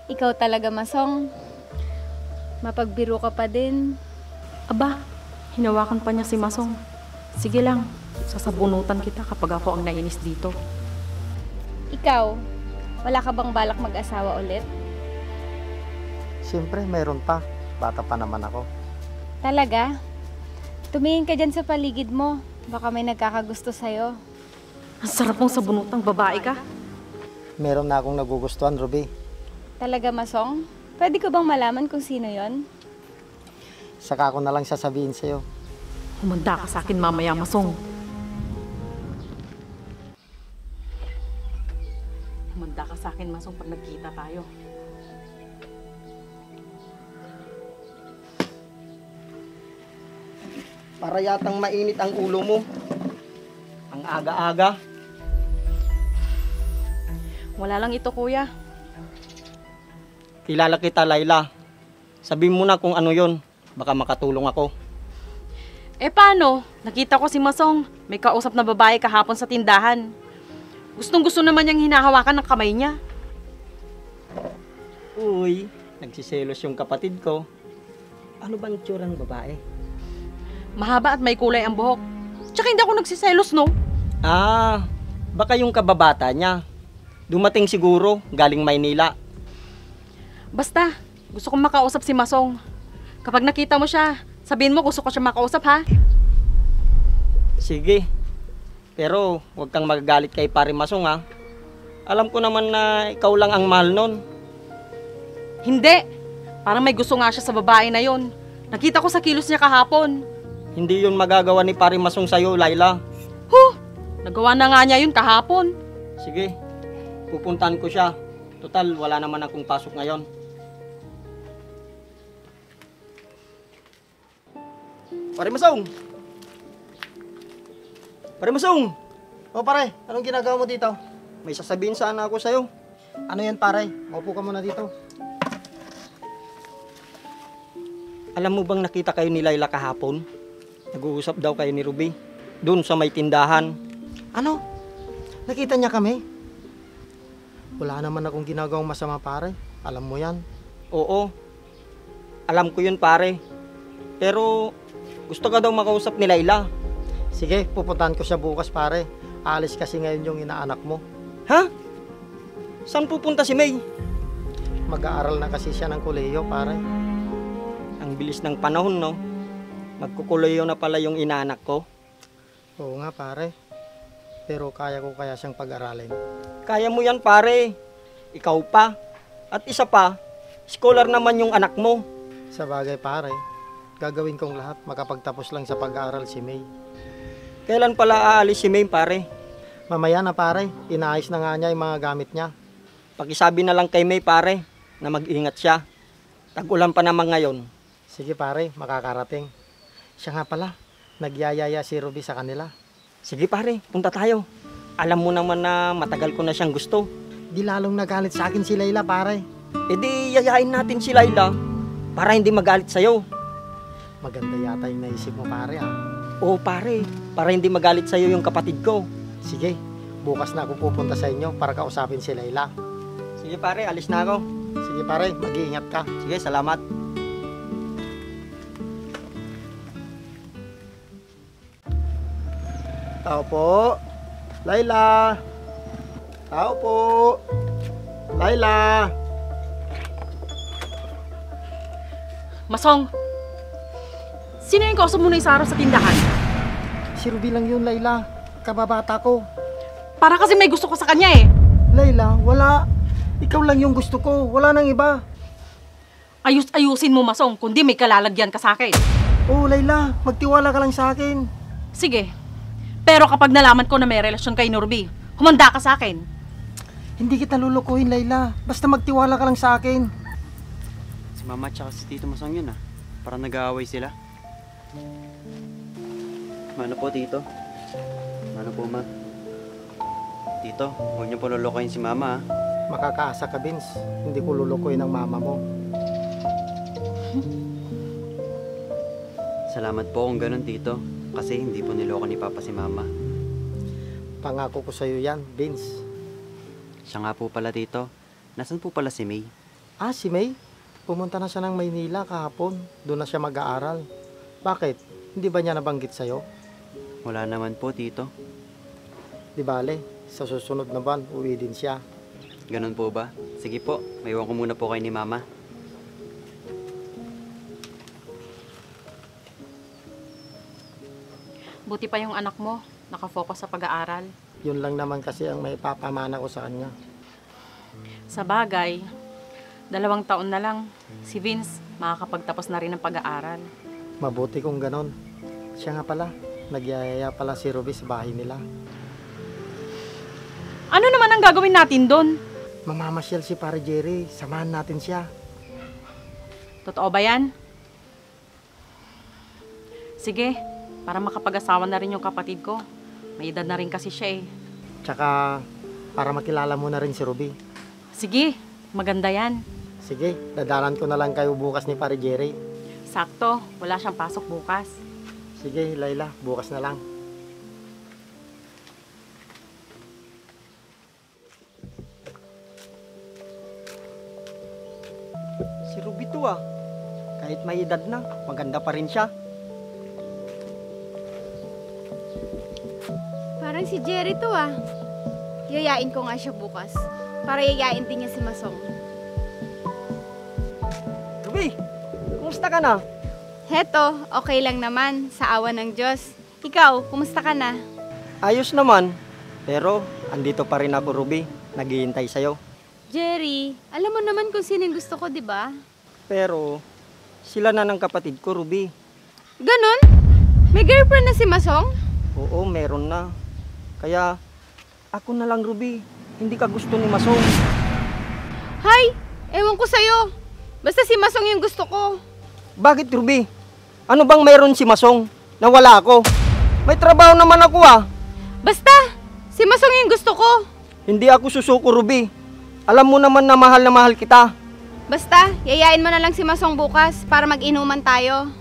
Ikaw talaga, Masong. Mapagbiro ka pa din. Aba, hinawakan pa niya si Masong. Sige lang, sasabunutan kita kapag ako ang nainis dito. Ikaw, wala ka bang balak mag-asawa ulit? Siyempre, meron pa. Bata pa naman ako. Talaga? Tumingin ka dyan sa paligid mo. Baka may nagkakagusto sa'yo. Ang sarap mong sabunutang babae ka. Meron na akong nagugustuhan, Ruby. Talaga, Masong? Pwede ko bang malaman kung sino yon? Saka ko na lang sasabihin sa'yo. Humanda ka sa akin mamaya, Masong. Humanda ka sa akin, Masong, pag nagkita tayo. Para yatang mainit ang ulo mo. Ang aga-aga. Wala lang ito, kuya. Kilala kita, Layla. Sabihin mo na kung ano yon. Baka makatulong ako. Eh paano? Nakita ko si Masong. May kausap na babae kahapon sa tindahan. Gustong-gusto naman niyang hinahawakan ng kamay niya. Uy, nagsiselos yung kapatid ko. Ano bang itsura ng babae? Mahaba at may kulay ang buhok. Tsaka hindi ako nagsiselos, no? Ah, baka yung kababata niya. Dumating siguro, galing Maynila. Basta, gusto kong makausap si Masong. Kapag nakita mo siya, sabihin mo gusto ko siya makausap, ha? Sige. Pero huwag kang magagalit kay Pare Masong, ha? Alam ko naman na ikaw lang ang mahal nun. Hindi. Parang may gusto nga siya sa babae na yon. Nakita ko sa kilos niya kahapon. Hindi yun magagawa ni Pare Masong sa'yo, Layla. Nagawa na nga niya yun kahapon. Sige, pupuntahan ko siya. Total, wala naman akong pasok ngayon. Pare Masong! Pare Masong! O pare, anong ginagawa mo dito? May sasabihin sana ako sa'yo. Ano yan pare? Maupo ka muna dito. Alam mo bang nakita kayo ni Layla kahapon? Nag-uusap daw kayo ni Ruby. Doon sa may tindahan. Ano? Nakita niya kami? Wala naman akong ginagawang masama pare. Alam mo yan. Oo. Alam ko yun, pare. Pero gusto ka daw makausap ni Layla. Sige, pupuntahan ko siya bukas pare. Aalis kasi ngayon yung inaanak mo. Ha? Saan pupunta si May? Mag-aaral na kasi siya ng kolehiyo pare. Ang bilis ng panahon, no? Magkukuloyo na pala yung inaanak ko. Oo nga pare. Pero kaya ko kaya siyang pag-aralin. Kaya mo yan, pare. Ikaw pa. At isa pa, scholar naman yung anak mo. Sa bagay pare, gagawin kong lahat makapagtapos lang sa pag-aaral si May. Kailan pala aalis si May, pare? Mamaya na pare, inaayos na nga niya yung mga gamit niya. Pakisabi na lang kay May, pare, na mag-ingat siya. Tag-ulan pa naman ngayon. Sige pare, makakarating. Siya nga pala, nagyayaya si Ruby sa kanila. Sige, pare, punta tayo. Alam mo naman na matagal ko na siyang gusto. Di lalong nagalit sa akin si Layla pare. E di, yayain natin si Layla para hindi magalit sa'yo. Maganda yata yung naisip mo pare ah. Oo, pare, para hindi magalit sa'yo yung kapatid ko. Sige, bukas na ako pupunta sa inyo para kausapin si Layla. Sige, pare, alis na ako. Sige pare, mag-iingat ka. Sige, salamat. Tao po. Layla. Tao po. Layla. Masong, sino yung kausap mo na isara sa tindahan? Si Ruby lang yun, Layla. Kababata ko. Para kasi may gusto ko sa kanya eh. Layla, wala. Ikaw lang yung gusto ko. Wala nang iba. Ayusin mo, Masong, kundi may kalalagyan ka sa akin. Oh, Layla, magtiwala ka lang sa akin. Sige, pero kapag nalaman ko na may relasyon kay Norby, humanda ka sa akin. Hindi kita lulukuhin, Layla. Basta magtiwala ka lang sa akin. Si Mama at si Tito Masong yun ah. Parang nag-aaway sila. Mano po, Tito? Mano po, Ma? Tito, huwag niyo po lulukuhin si Mama ah. Makakaasa ka, Vince. Hindi ko lulukuhin ang mama mo. Salamat po kung ganun, Tito. Kasi hindi po niloko ni Papa si Mama. Pangako ko sa'yo yan, Vince. Siya nga po pala, Tito. Nasaan po pala si May? Si May. Pumunta na siya ng Maynila kahapon. Doon na siya mag-aaral. Bakit? Hindi ba niya nabanggit sa'yo? Wala naman po, Tito. Di bale, sa susunod na buwan, uwi din siya. Ganun po ba? Sige po, maiwan ko muna po kayo ni Mama. Buti pa yung anak mo, nakafocus sa pag-aaral. Yun lang naman kasi ang may papamana ko sa kanya. Sa bagay, 2 taon na lang, si Vince makakapagtapos na rin ng pag-aaral. Mabuti kung ganon. Siya nga pala, nagyayaya pala si Ruby sa bahay nila. Ano naman ang gagawin natin doon? Mamamasyal si Pare Jerry, samahan natin siya. Totoo ba yan? Sige, para makapag-asawa na rin yung kapatid ko. May edad na rin kasi siya eh. Tsaka, para makilala mo na rin si Ruby. Sige, maganda yan. Sige, dadalan ko na lang kayo bukas ni Pare Jerry. Sakto, wala siyang pasok bukas. Sige, Layla, bukas na lang. Si Ruby to ah. Kahit may edad na, maganda pa rin siya. Parang si Jerry to ah. Yayain ko nga siya bukas. Para yayain din niya si Masong. Ruby, kumusta ka na? Heto, okay lang naman. Sa awa ng Diyos. Ikaw, kumusta ka na? Ayos naman. Pero, andito pa rin ako, Ruby. Naghihintay sa'yo. Jerry, alam mo naman kung sino yung gusto ko, di ba? Pero, sila na ng kapatid ko, Ruby. Ganon? May girlfriend na si Masong? Oo, meron na. Kaya, ako na lang, Ruby. Hindi ka gusto ni Masong. Hay! Ewan ko sa'yo. Basta si Masong yung gusto ko. Bakit, Ruby? Ano bang meron si Masong na wala ako? May trabaho naman ako ah. Basta! Si Masong yung gusto ko. Hindi ako susuko, Ruby. Alam mo naman na mahal kita. Basta, yayain mo na lang si Masong bukas para mag-inuman tayo.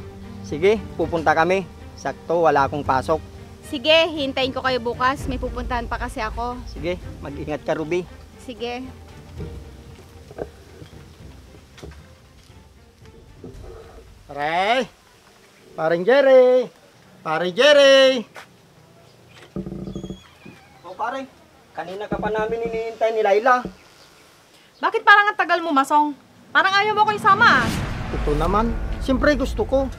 Sige, pupunta kami. Sakto, wala akong pasok. Sige, hintayin ko kayo bukas. May pupuntahan pa kasi ako. Sige, mag-ingat ka, Ruby. Sige. Pare! Paring Jerry! Pare Jerry! O pare, kanina ka pa namin hinihintay ni Layla. Bakit parang ang tagal mo, Masong? Parang ayaw mo ko isama ah. Ito naman, siyempre gusto ko.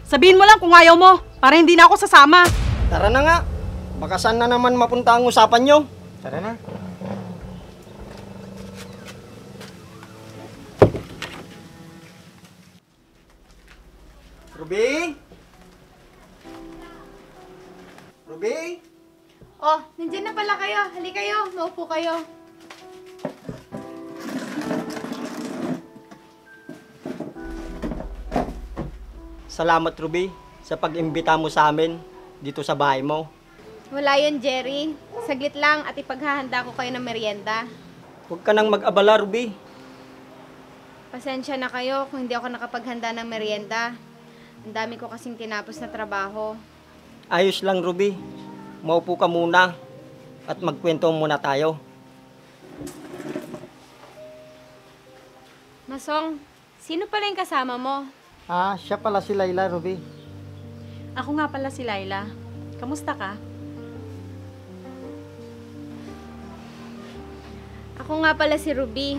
Sabihin mo lang kung ayaw mo, para hindi na ako sasama. Tara na nga. Baka saan na naman mapunta ang usapan nyo? Tara na. Ruby? Ruby? Oh, nandiyan na pala kayo. Halika kayo. Maupo kayo. Salamat, Ruby, sa pag-imbita mo sa amin dito sa bahay mo. Wala yun, Jerry. Saglit lang at ipaghahanda ko kayo ng merienda. Huwag ka nang mag-abala, Ruby. Pasensya na kayo kung hindi ako nakapaghanda ng merienda. Ang dami ko kasing tinapos na trabaho. Ayos lang, Ruby. Maupo ka muna at magkwento muna tayo. Masong, sino pala yung kasama mo? Siya pala si Layla, Ruby. Ako nga pala si Layla. Kamusta ka? Ako nga pala si Ruby.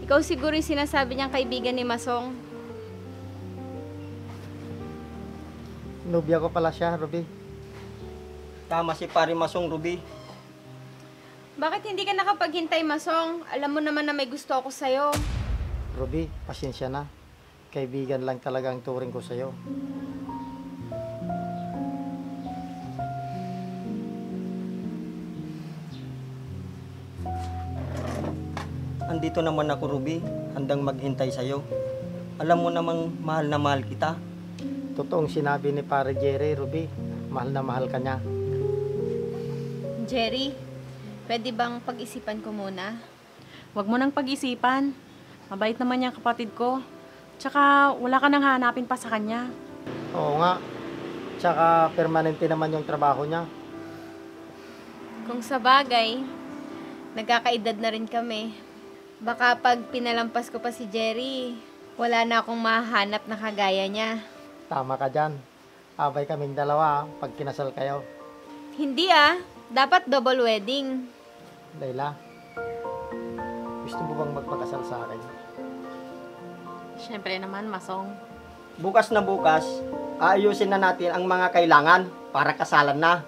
Ikaw siguro yung sinasabi niyang kaibigan ni Masong. Nubya ko pala siya, Ruby. Tama si Pare Masong, Ruby. Bakit hindi ka nakapaghintay, Masong? Alam mo naman na may gusto ako sa'yo. Ruby, pasensya na. Kaibigan lang talaga ang turing ko sa'yo. Andito naman ako, Ruby. Handang maghintay sa'yo. Alam mo namang mahal na mahal kita. Totoong sinabi ni Pare Jerry, Ruby. Mahal na mahal ka niya. Jerry, pwede bang pag-isipan ko muna? Huwag mo nang pag-isipan. Mabait naman yung kapatid ko. Tsaka wala ka nang hanapin pa sa kanya. Oo nga. Tsaka permanente naman yung trabaho niya. Kung sa bagay, nagkakaedad na rin kami. Baka pag pinalampas ko pa si Jerry, wala na akong mahanap na kagaya niya. Tama ka dyan. Abay kaming dalawa pag kinasal kayo. Hindi dapat double wedding. Layla, gusto mo bang magpakasal sa akin? Siyempre naman, Masong. Bukas na bukas, aayusin na natin ang mga kailangan para kasalan na.